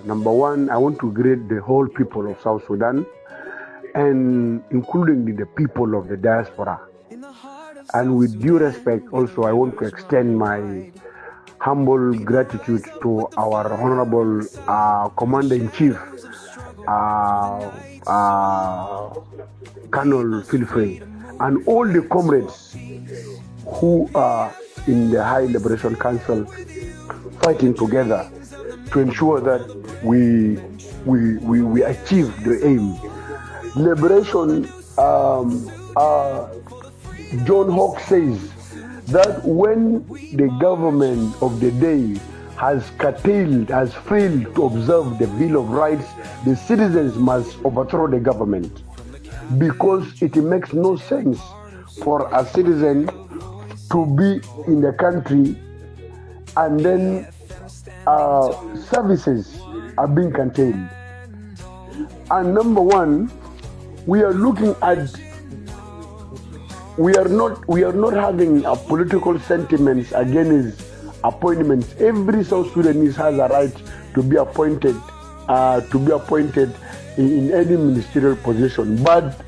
Number one, I want to greet the whole people of South Sudan, and including the people of the diaspora. And with due respect, also, I want to extend my humble gratitude to our Honorable Commander-in-Chief, Colonel Philfrey, and all the comrades who are in the High Liberation Council fighting together to ensure that we achieve the aim. Liberation, John Hawke says that when the government of the day has curtailed, has failed to observe the Bill of Rights, the citizens must overthrow the government, because it makes no sense for a citizen to be in the country and then services are being curtailed. And number one, we are looking at, we are not having a political sentiments against appointments. Every South Sudanese has a right to be appointed in any ministerial position. But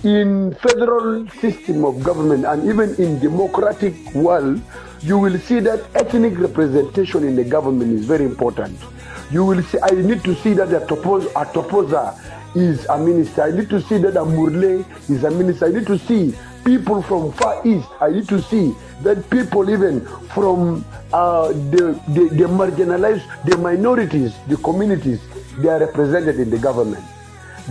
in federal system of government and even in democratic world, you will see that ethnic representation in the government is very important. You will see, I need to see that a Topoza is a minister. I need to see that a Murle is a minister. I need to see people from Far East. I need to see that people even from the marginalized, the minorities, the communities, they are represented in the government.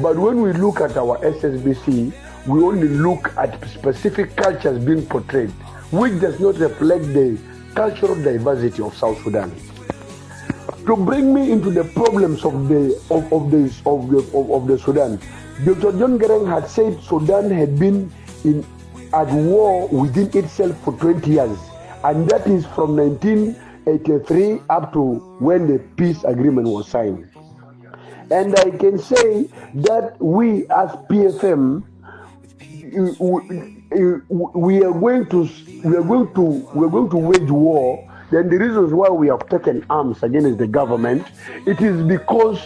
But when we look at our SSBC, we only look at specific cultures being portrayed, which does not reflect the cultural diversity of South Sudan. To bring me into the problems of the Sudan, Dr. John Garang had said Sudan had been at war within itself for 20 years, and that is from 1983 up to when the peace agreement was signed. And I can say that we as PFM, we are going to wage war. Then the reasons why we have taken arms against the government, it is because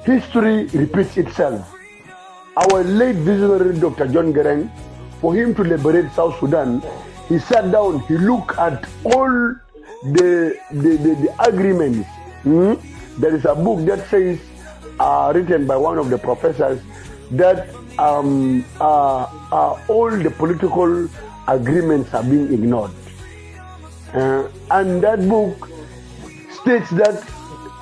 history repeats itself. Our late visionary Dr. John Garang, for him to liberate South Sudan, he sat down, he looked at all the agreements. There is a book that says, written by one of the professors, that all the political agreements are being ignored. And that book states that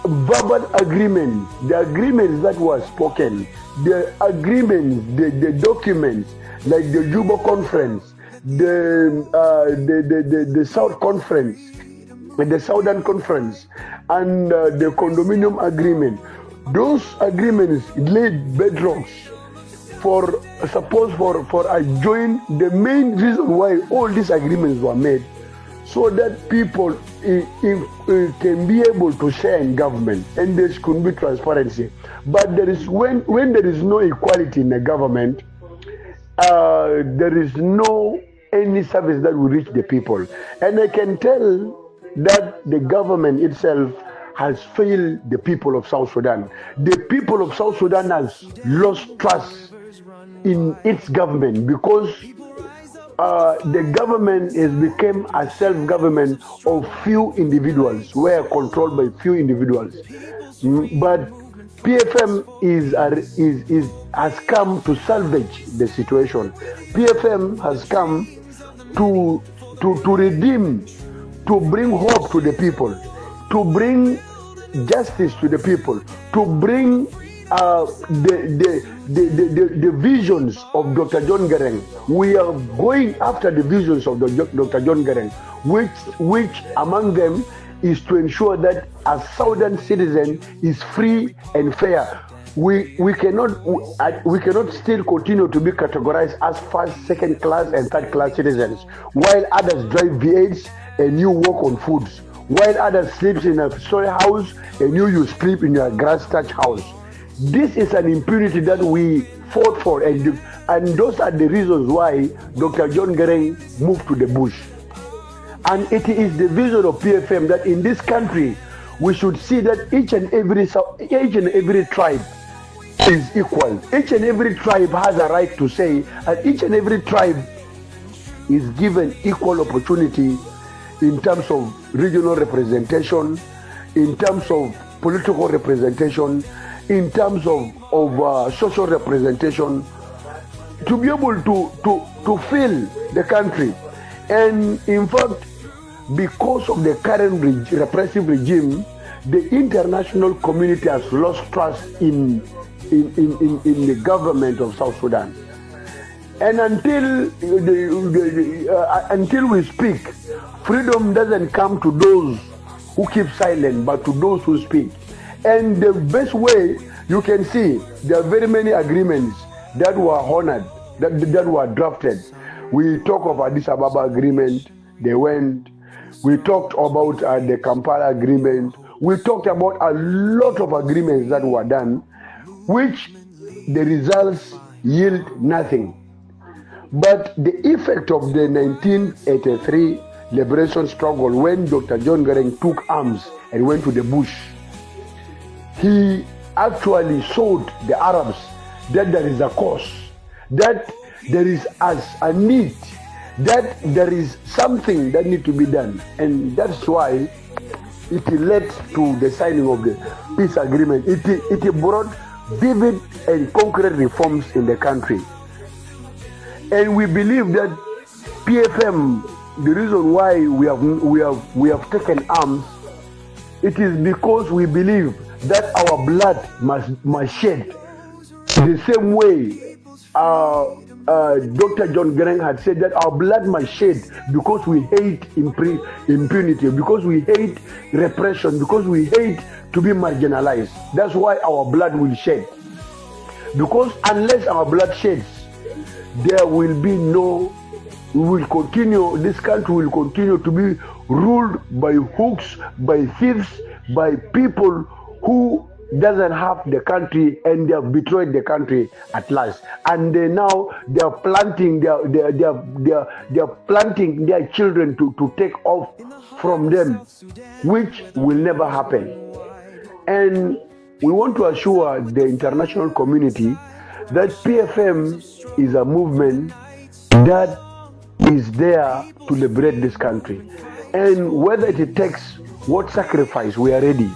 verbal agreements, the agreements that were spoken, the agreements, the documents, like the Juba Conference, the South Conference, the Southern Conference, and the Condominium Agreement, those agreements laid bedrocks for a joint, the main reason why all these agreements were made, so that people can be able to share in government and there could be transparency. But there is when there is no equality in the government, there is no any service that will reach the people. And I can tell that the government itself has failed the people of South Sudan. The people of South Sudan has lost trust in its government because the government has become a self-government of few individuals, where controlled by few individuals. But PFM has come to salvage the situation. PFM has come to redeem, to bring hope to the people, to bring justice to the people, to bring the visions of Dr. John Garang. We are going after the visions of Dr. John Garang, which among them is to ensure that a Southern citizen is free and fair. We cannot still continue to be categorized as first, second class, and third class citizens, while others drive V8s and you walk on foods, while others sleep in a soy house and you sleep in your grass thatch house. This is an impunity that we fought for, and those are the reasons why Dr. John Garang moved to the bush. And it is the vision of PFM that in this country we should see that each and every tribe is equal. Each and every tribe has a right to say, and each and every tribe is given equal opportunity in terms of regional representation, in terms of political representation, in terms of social representation, to be able to fill the country. And in fact, because of the current repressive regime, the international community has lost trust in the government of South Sudan. And until we speak, freedom doesn't come to those who keep silent, but to those who speak. And the best way you can see, there are very many agreements that were honored, that were drafted. We talk of Addis Ababa agreement, they went. We talked about the Kampala agreement. We talked about a lot of agreements that were done, which the results yield nothing. But the effect of the 1983 liberation struggle, when Dr. John Garang took arms and went to the bush, he actually showed the Arabs that there is a cause, that there is a need, that there is something that needs to be done. And that's why it led to the signing of the peace agreement. It brought vivid and concrete reforms in the country. And we believe that PFM, the reason why we have taken arms, it is because we believe that our blood must shed the same way Dr. John Garang had said, that our blood must shed because we hate impunity, because we hate repression, because we hate to be marginalized. That's why our blood will shed. Because unless our blood sheds, there will be this country will continue to be ruled by hooks, by thieves, by people who doesn't have the country, and they have betrayed the country at last. And they are planting their children to take off from them, which will never happen. And we want to assure the international community that PFM is a movement that is there to liberate this country. And whether it takes what sacrifice, we are ready.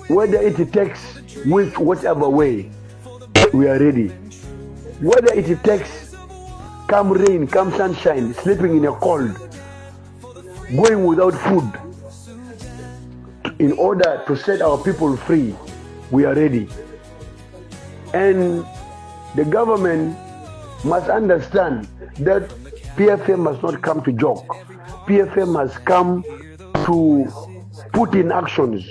Whether it takes with whatever way, we are ready. Whether it takes come rain, come sunshine, sleeping in a cold, going without food, in order to set our people free, we are ready. And the government must understand that PFM must not come to joke. PFM must come to put in actions.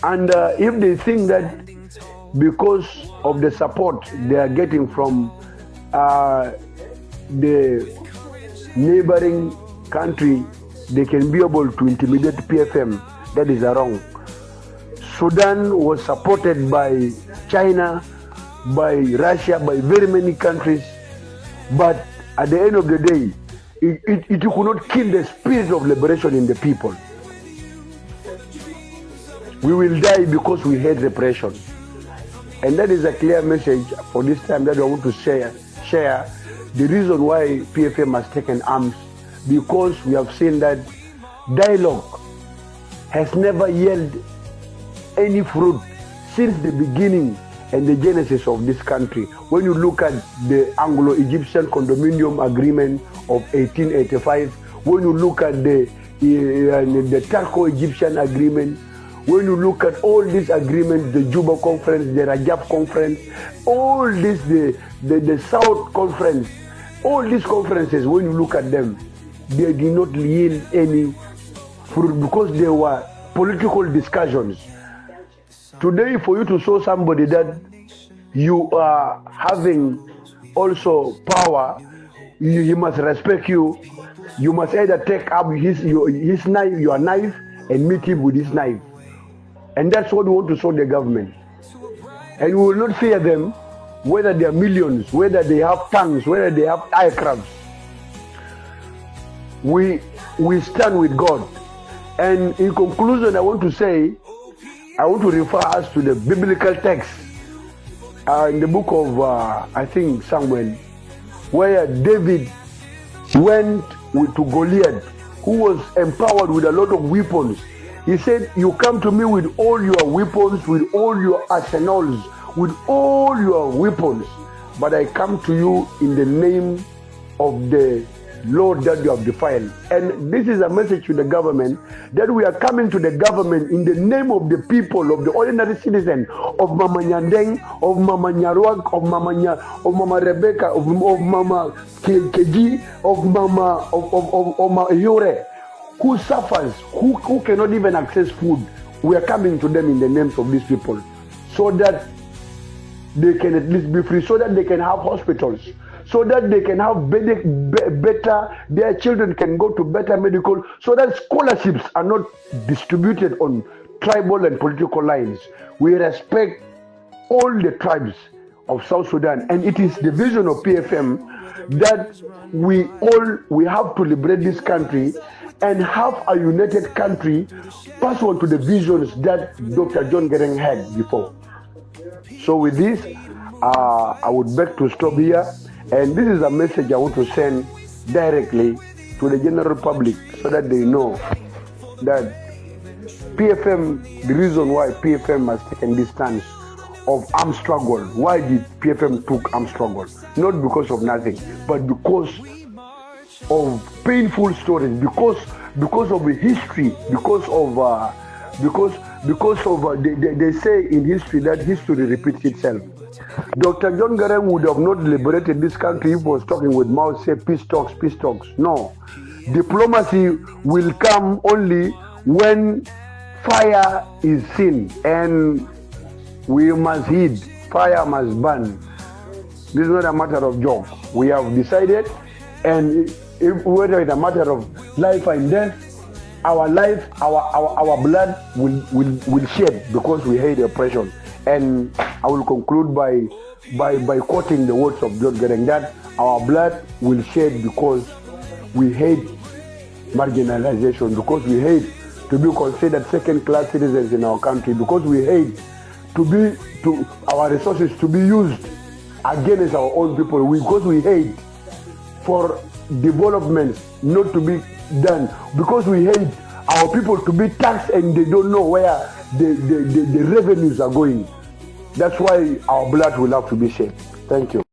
And if they think that because of the support they are getting from the neighboring country, they can be able to intimidate PFM, that is wrong. Sudan was supported by China, by Russia, by very many countries, but at the end of the day, it could not kill the spirit of liberation in the people. We will die because we hate repression. And that is a clear message for this time that I want to share. The reason why PFM has taken arms, because we have seen that dialogue has never yielded any fruit since the beginning and the genesis of this country. When you look at the Anglo-Egyptian Condominium Agreement of 1885, when you look at the Turco-Egyptian Agreement, when you look at all these agreements, the Juba Conference, the Rajab Conference, all this, the South Conference, all these conferences, when you look at them, they did not yield any fruit because they were political discussions. Today, for you to show somebody that you are having also power, he must respect you. You must either take up his knife, your knife, and meet him with his knife. And that's what we want to show the government. And we will not fear them, whether they are millions, whether they have tanks, whether they have aircrafts. We stand with God. And in conclusion, I want to refer us to the biblical text in the book of, I think, Samuel, where David went to Goliath, who was empowered with a lot of weapons. He said, you come to me with all your weapons, with all your arsenals, with all your weapons, but I come to you in the name of the Lord that you have defiled. And this is a message to the government, that we are coming to the government in the name of the people, of the ordinary citizen, of Mama Nyandeng, of Mama Nyarwag, of Mama Rebecca, of Mama Keji, of Mama Yore, who suffers, who cannot even access food. We are coming to them in the names of these people, so that they can at least be free, so that they can have hospitals, so that they can have better, their children can go to better medical, so that scholarships are not distributed on tribal and political lines. We respect all the tribes of South Sudan, and it is the vision of PFM that we have to liberate this country and have a united country, pass on to the visions that Dr. John Garang had before. So with this, I would beg to stop here, and this is a message I want to send directly to the general public, so that they know that PFM, the reason why PFM has taken this stance of armed struggle. Why did PFM took armed struggle? Not because of nothing, but because of painful stories, because of the history, because of they say in history that history repeats itself. Dr. John Garang would have not liberated this country if he was talking with Mao, say peace talks, peace talks. No. Diplomacy will come only when fire is seen, and we must heed. Fire must burn. This is not a matter of joke. We have decided, and whether it's a matter of life and death, our life, our blood will shed because we hate oppression. And I will conclude by quoting the words of John Garang, that our blood will shed because we hate marginalization, because we hate to be considered second-class citizens in our country, because we hate to our resources to be used against our own people, because we hate for development not to be done, because we hate our people to be taxed and they don't know where the revenues are going. That's why our blood will have to be shed. Thank you.